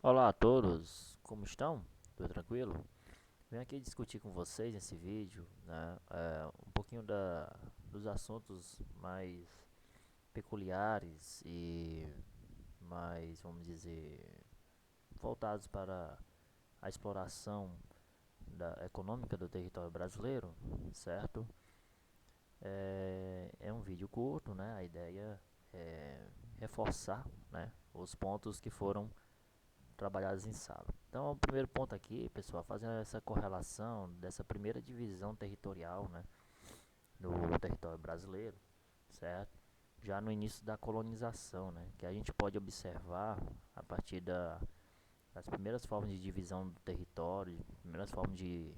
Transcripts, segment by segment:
Olá a todos, como estão? Tudo tranquilo? Venho aqui discutir com vocês nesse vídeo, né, um pouquinho dos assuntos mais peculiares e mais, vamos dizer, voltados para a exploração econômica do território brasileiro, certo? É um vídeo curto, né? A ideia é reforçar, né, os pontos que foram trabalhadas em sala. Então, o primeiro ponto aqui, pessoal, fazendo essa correlação dessa primeira divisão territorial, né, do território brasileiro, certo? Já no início da colonização, né, que a gente pode observar a partir das primeiras formas de divisão do território, primeiras formas de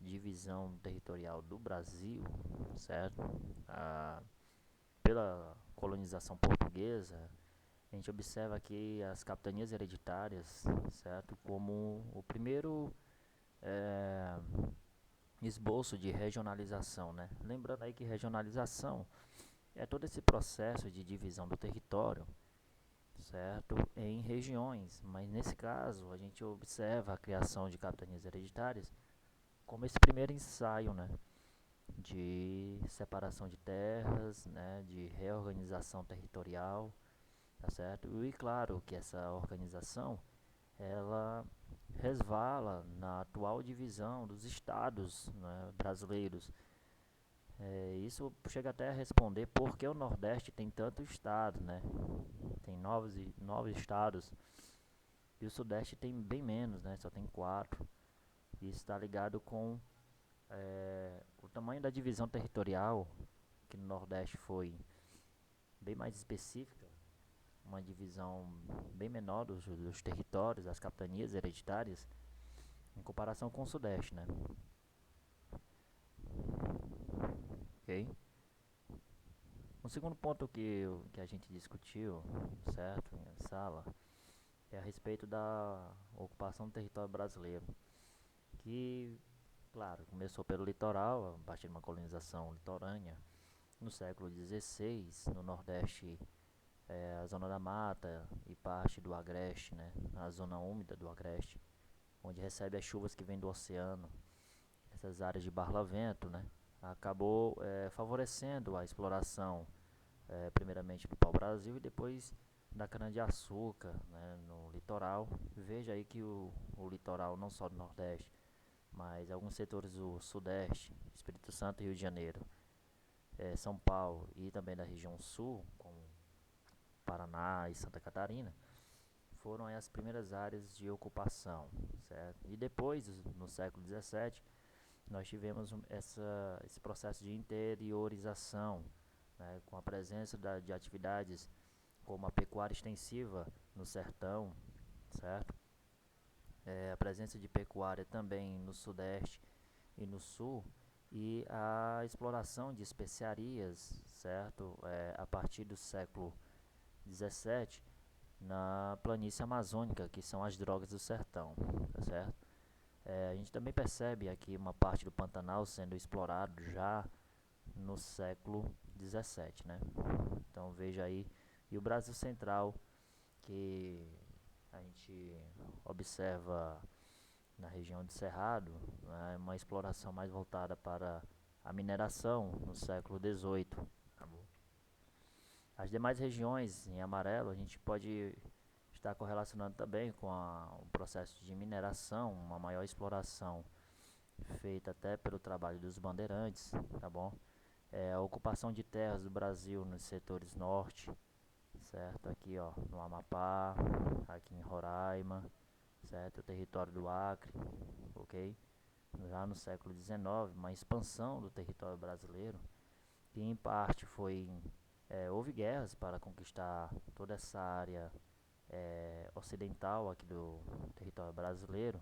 divisão territorial do Brasil, certo? Pela colonização portuguesa, a gente observa aqui as capitanias hereditárias, certo? Como o primeiro é, esboço de regionalização, né? Lembrando aí que regionalização é todo esse processo de divisão do território, certo? Em regiões, mas nesse caso a gente observa a criação de capitanias hereditárias como esse primeiro ensaio, né? De separação de terras, né? De reorganização territorial, tá certo? E claro que essa organização ela resvala na atual divisão dos estados, né, brasileiros. Isso chega até a responder por que o Nordeste tem tanto estado, né? Tem nove estados e o Sudeste tem bem menos, né? Só tem quatro. Isso está ligado com o tamanho da divisão territorial, que no Nordeste foi bem mais específica, uma divisão bem menor dos territórios, das capitanias hereditárias, em comparação com o Sudeste, né? Ok? Um segundo ponto que a gente discutiu, certo, em sala, é a respeito da ocupação do território brasileiro, que, claro, começou pelo litoral, a partir de uma colonização litorânea, no século XVI, no Nordeste, a zona da mata e parte do Agreste, né, a zona úmida do Agreste, onde recebe as chuvas que vêm do oceano, essas áreas de barlavento, né, acabou favorecendo a exploração primeiramente do pau-brasil e depois da cana-de-açúcar, né, no litoral. Veja aí que o litoral não só do Nordeste, mas alguns setores do Sudeste, Espírito Santo e Rio de Janeiro, São Paulo e também da região Sul, como Paraná e Santa Catarina, foram aí as primeiras áreas de ocupação, certo? E depois, no século XVII, nós tivemos esse processo de interiorização, né, com a presença de atividades como a pecuária extensiva no sertão, certo? A presença de pecuária também no sudeste e no sul e a exploração de especiarias, certo? A partir do século XVII na planície amazônica, que são as drogas do sertão, tá certo? A gente também percebe aqui uma parte do Pantanal sendo explorado já no século XVII, né? Então veja aí, e o Brasil Central, que a gente observa na região de Cerrado, né, uma exploração mais voltada para a mineração no século XVIII. Tá bom? As demais regiões em amarelo a gente pode estar correlacionando também com o processo de mineração, uma maior exploração feita até pelo trabalho dos bandeirantes, tá bom? A ocupação de terras do Brasil nos setores norte, certo? Aqui, ó, no Amapá, aqui em Roraima, certo? O território do Acre, ok? Já no século XIX, uma expansão do território brasileiro, que em parte houve guerras para conquistar toda essa área ocidental aqui do território brasileiro,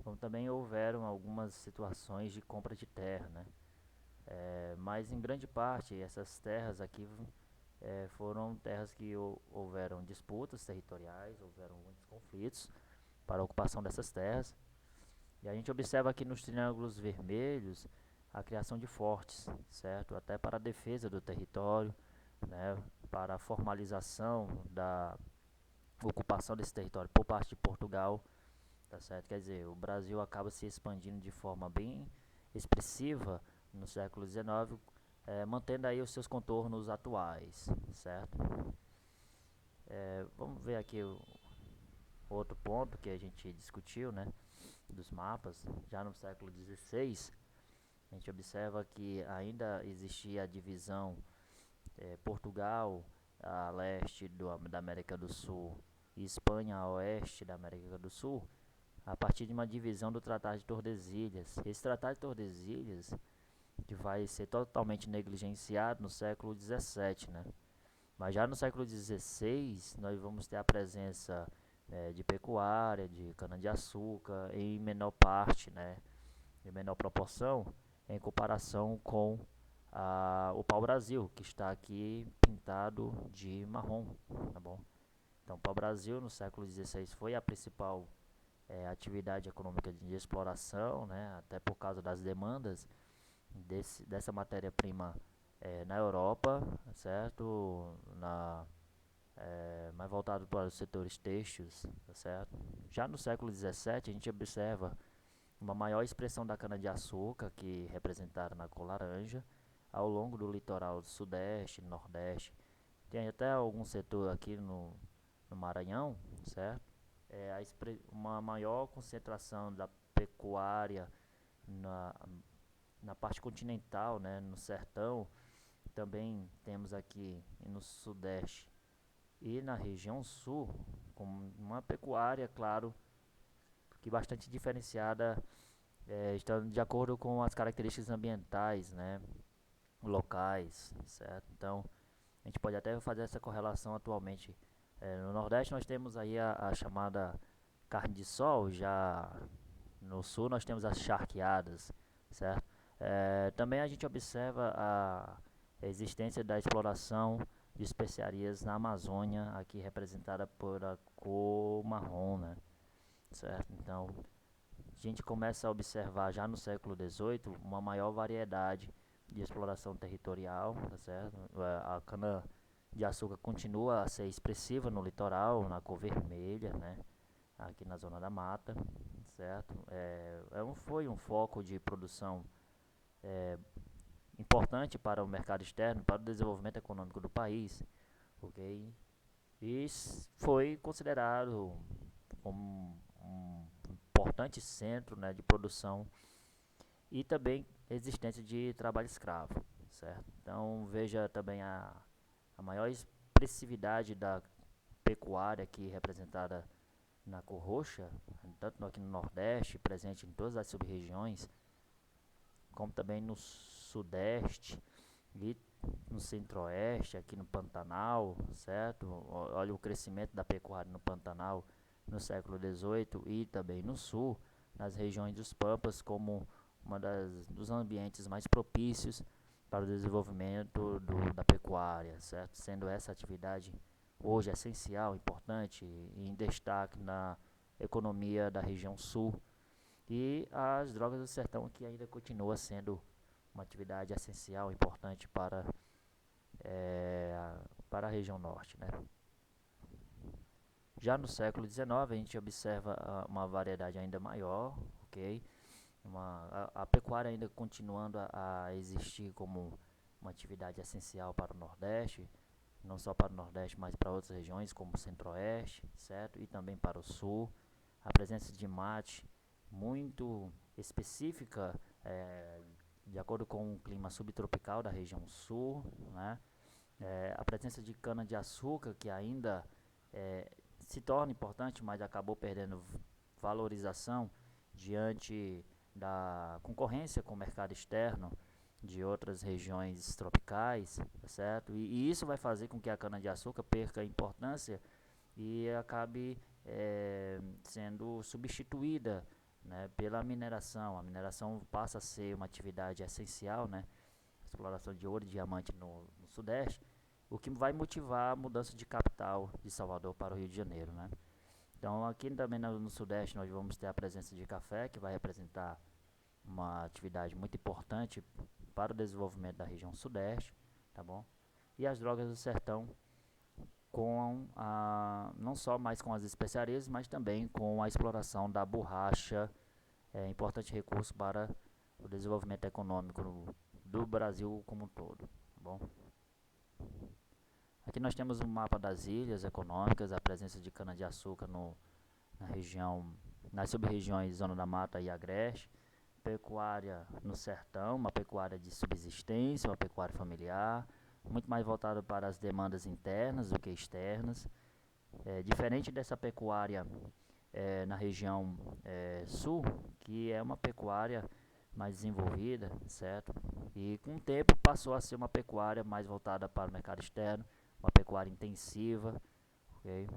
como também houveram algumas situações de compra de terra, né? Mas em grande parte essas terras aqui foram terras que houveram disputas territoriais, houveram muitos conflitos para a ocupação dessas terras. E a gente observa aqui nos triângulos vermelhos a criação de fortes, certo? Até para a defesa do território, né? Para a formalização ocupação desse território por parte de Portugal, tá certo? Quer dizer, o Brasil acaba se expandindo de forma bem expressiva no século XIX, mantendo aí os seus contornos atuais, certo? Vamos ver aqui o outro ponto que a gente discutiu, né, dos mapas. Já no século XVI, a gente observa que ainda existia a divisão Portugal a leste da América do Sul e Espanha a oeste da América do Sul, a partir de uma divisão do Tratado de Tordesilhas. Esse Tratado de Tordesilhas que vai ser totalmente negligenciado no século XVII, né? Mas já no século XVI nós vamos ter a presença de pecuária, de cana-de-açúcar em menor parte, né? Em menor proporção, em comparação com o pau-brasil, que está aqui pintado de marrom, tá bom? Então, o pau-brasil no século XVI foi a principal atividade econômica de exploração, né? Até por causa das demandas dessa matéria-prima na Europa, certo? Mais voltado para os setores têxteis, tá certo? Já no século XVII, a gente observa uma maior expressão da cana-de-açúcar, que representada na cor laranja, ao longo do litoral do sudeste, nordeste. Tem até algum setor aqui no Maranhão, certo? Uma maior concentração da pecuária na, na parte continental, né, no sertão. Também temos aqui no sudeste e na região sul, com uma pecuária, claro, que bastante diferenciada, estando de acordo com as características ambientais, né, locais, certo? Então, a gente pode até fazer essa correlação atualmente. No Nordeste nós temos aí a chamada carne de sol, já no Sul nós temos as charqueadas, certo? Também a gente observa a existência da exploração de especiarias na Amazônia, aqui representada por a cor marrom, né? Certo? Então, a gente começa a observar já no século XVIII uma maior variedade de exploração territorial, tá certo? A cana de açúcar continua a ser expressiva no litoral, na cor vermelha, né? Aqui na zona da mata, certo? Foi um foco de produção importante para o mercado externo, para o desenvolvimento econômico do país, ok? E foi considerado como um importante centro, né, de produção e também existência de trabalho escravo, certo? Então veja também a maior expressividade da pecuária aqui representada na cor roxa, tanto aqui no Nordeste, presente em todas as sub-regiões, como também no Sudeste e no Centro-Oeste, aqui no Pantanal, certo? Olha o crescimento da pecuária no Pantanal no século XVIII e também no Sul, nas regiões dos Pampas, como dos ambientes mais propícios para o desenvolvimento da pecuária, certo? Sendo essa atividade hoje essencial, importante e em destaque na economia da região sul, e as drogas do sertão, que ainda continua sendo uma atividade essencial, importante para a região norte, né? Já no século XIX a gente observa uma variedade ainda maior, ok? A pecuária ainda continuando a existir como uma atividade essencial para o Nordeste, não só para o Nordeste, mas para outras regiões como o Centro-Oeste, certo? E também para o Sul. A presença de mate muito específica, de acordo com o clima subtropical da região Sul, né? A presença de cana-de-açúcar, que ainda se torna importante, mas acabou perdendo valorização diante da concorrência com o mercado externo de outras regiões tropicais, tá certo? E isso vai fazer com que a cana-de-açúcar perca importância e acabe sendo substituída, né, pela mineração. A mineração passa a ser uma atividade essencial, né? Exploração de ouro e diamante no Sudeste, o que vai motivar a mudança de capital de Salvador para o Rio de Janeiro, né? Então aqui também no Sudeste nós vamos ter a presença de café, que vai representar uma atividade muito importante para o desenvolvimento da região Sudeste, tá bom? E as drogas do sertão não só mais com as especiarias, mas também com a exploração da borracha, importante recurso para o desenvolvimento econômico do Brasil como um todo. Tá bom? Aqui nós temos um mapa das ilhas econômicas, a presença de cana-de-açúcar na região, nas sub-regiões Zona da Mata e Agreste, pecuária no sertão, uma pecuária de subsistência, uma pecuária familiar, muito mais voltada para as demandas internas do que externas. Diferente dessa pecuária na região sul, que é uma pecuária mais desenvolvida, certo? E com o tempo passou a ser uma pecuária mais voltada para o mercado externo, uma pecuária intensiva, ok?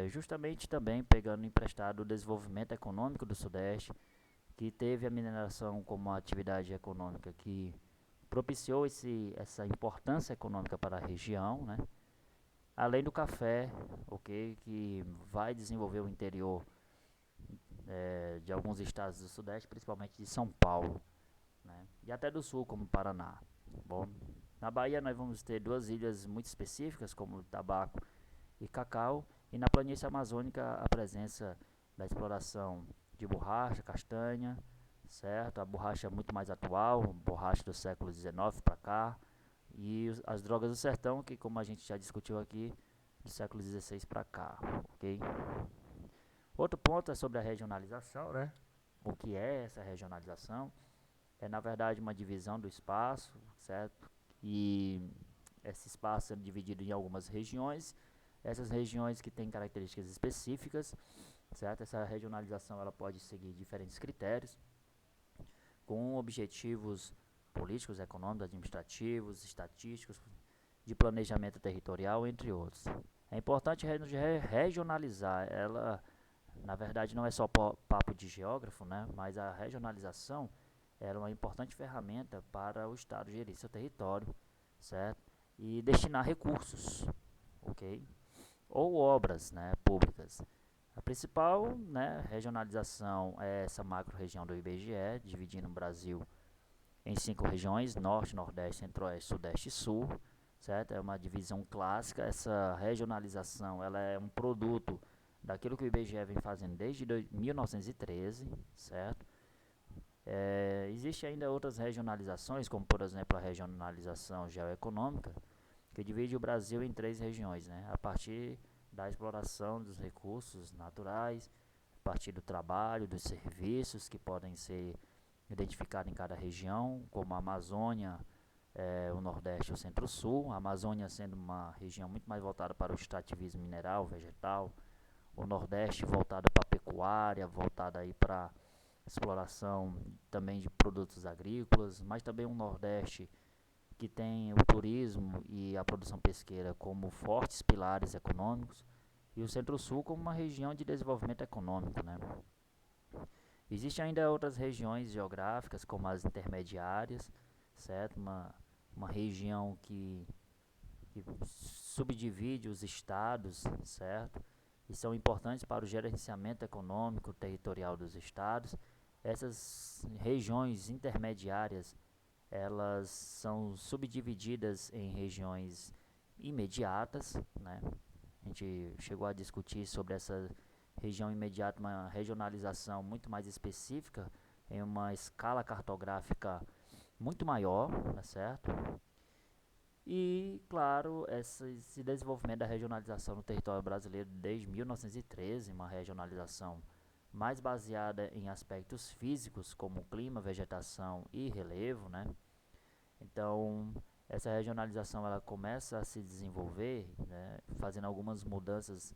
Justamente também pegando emprestado o desenvolvimento econômico do Sudeste, que teve a mineração como uma atividade econômica que propiciou essa importância econômica para a região, né? Além do café, ok, que vai desenvolver o interior de alguns estados do Sudeste, principalmente de São Paulo, né? E até do Sul, como Paraná. Bom, na Bahia nós vamos ter duas ilhas muito específicas, como tabaco e cacau, e na planície amazônica a presença da exploração de borracha, castanha, certo? A borracha é muito mais atual, borracha do século XIX para cá, e as drogas do sertão, que como a gente já discutiu aqui, do século XVI para cá, ok? Outro ponto é sobre a regionalização, né? O que é essa regionalização? É na verdade uma divisão do espaço, certo? E esse espaço é dividido em algumas regiões, essas regiões que têm características específicas, certo? Essa regionalização ela pode seguir diferentes critérios, com objetivos políticos, econômicos, administrativos, estatísticos, de planejamento territorial, entre outros. É importante regionalizar, ela na verdade não é só papo de geógrafo, né? Mas a regionalização era uma importante ferramenta para o Estado gerir seu território, certo? E destinar recursos, ok? Ou obras, né, públicas. A principal, né, regionalização é essa macro-região do IBGE, dividindo o Brasil em 5 regiões: Norte, Nordeste, Centro-Oeste, Sudeste e Sul, certo? É uma divisão clássica. Essa regionalização ela é um produto daquilo que o IBGE vem fazendo desde 1913, certo? Existe ainda outras regionalizações, como por exemplo a regionalização geoeconômica, que divide o Brasil em 3 regiões, né? A partir da exploração dos recursos naturais, a partir do trabalho, dos serviços que podem ser identificados em cada região, como a Amazônia, o Nordeste e o Centro-Sul. A Amazônia sendo uma região muito mais voltada para o extrativismo mineral, vegetal, o Nordeste voltada para a pecuária, voltada aí para exploração também de produtos agrícolas, mas também um Nordeste que tem o turismo e a produção pesqueira como fortes pilares econômicos, e o Centro-Sul como uma região de desenvolvimento econômico, né? Existem ainda outras regiões geográficas, como as intermediárias, certo? Uma região que subdivide os estados, certo? E são importantes para o gerenciamento econômico territorial dos estados. Essas regiões intermediárias, elas são subdivididas em regiões imediatas, né? A gente chegou a discutir sobre essa região imediata, uma regionalização muito mais específica, em uma escala cartográfica muito maior, tá certo? E, claro, esse desenvolvimento da regionalização no território brasileiro desde 1913, uma regionalização mais baseada em aspectos físicos, como clima, vegetação e relevo, né? Então, essa regionalização ela começa a se desenvolver, né, fazendo algumas mudanças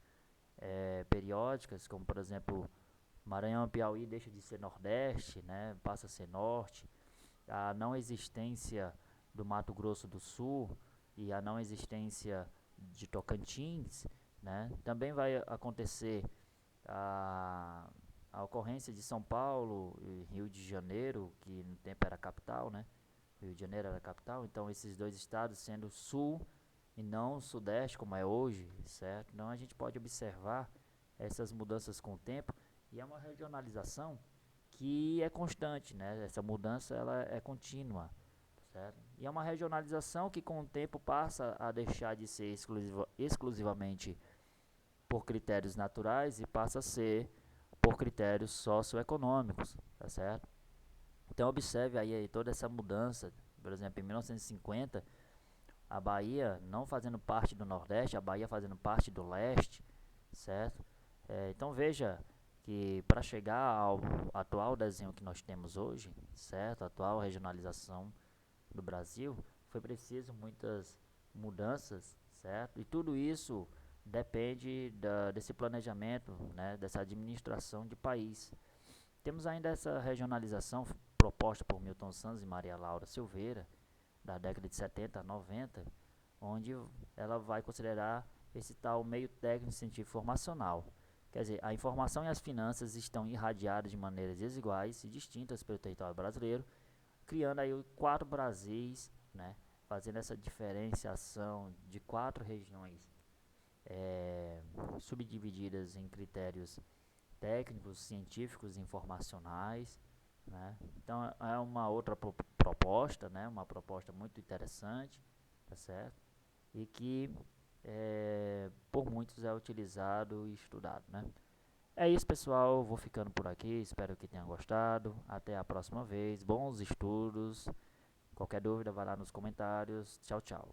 periódicas, como por exemplo, Maranhão e Piauí deixa de ser Nordeste, né, passa a ser Norte. A não existência do Mato Grosso do Sul e a não existência de Tocantins, né, também vai acontecer a ocorrência de São Paulo e Rio de Janeiro, que no tempo era capital, né? Rio de Janeiro era a capital, então esses dois estados sendo sul e não sudeste como é hoje, certo? Então a gente pode observar essas mudanças com o tempo, e é uma regionalização que é constante, né? Essa mudança ela é contínua, certo? E é uma regionalização que com o tempo passa a deixar de ser exclusivamente por critérios naturais e passa a ser por critérios socioeconômicos, tá certo? Então observe aí toda essa mudança. Por exemplo, em 1950, a Bahia não fazendo parte do Nordeste, a Bahia fazendo parte do Leste, certo? Então veja que para chegar ao atual desenho que nós temos hoje, certo? A atual regionalização do Brasil, foi preciso muitas mudanças, certo? E tudo isso depende desse planejamento, né? Dessa administração de país. Temos ainda essa regionalização proposta por Milton Santos e Maria Laura Silveira, da década de 70 a 90, onde ela vai considerar esse tal meio técnico científico formacional. Quer dizer, a informação e as finanças estão irradiadas de maneiras desiguais e distintas pelo território brasileiro, criando aí 4 Brasis, né, fazendo essa diferenciação de 4 regiões subdivididas em critérios técnicos, científicos e informacionais, né? Então é uma outra proposta, né? Uma proposta muito interessante, tá certo? E que por muitos é utilizado e estudado, né? É isso, pessoal. Vou ficando por aqui. Espero que tenham gostado. Até a próxima vez. Bons estudos. Qualquer dúvida, vai lá nos comentários. Tchau, tchau.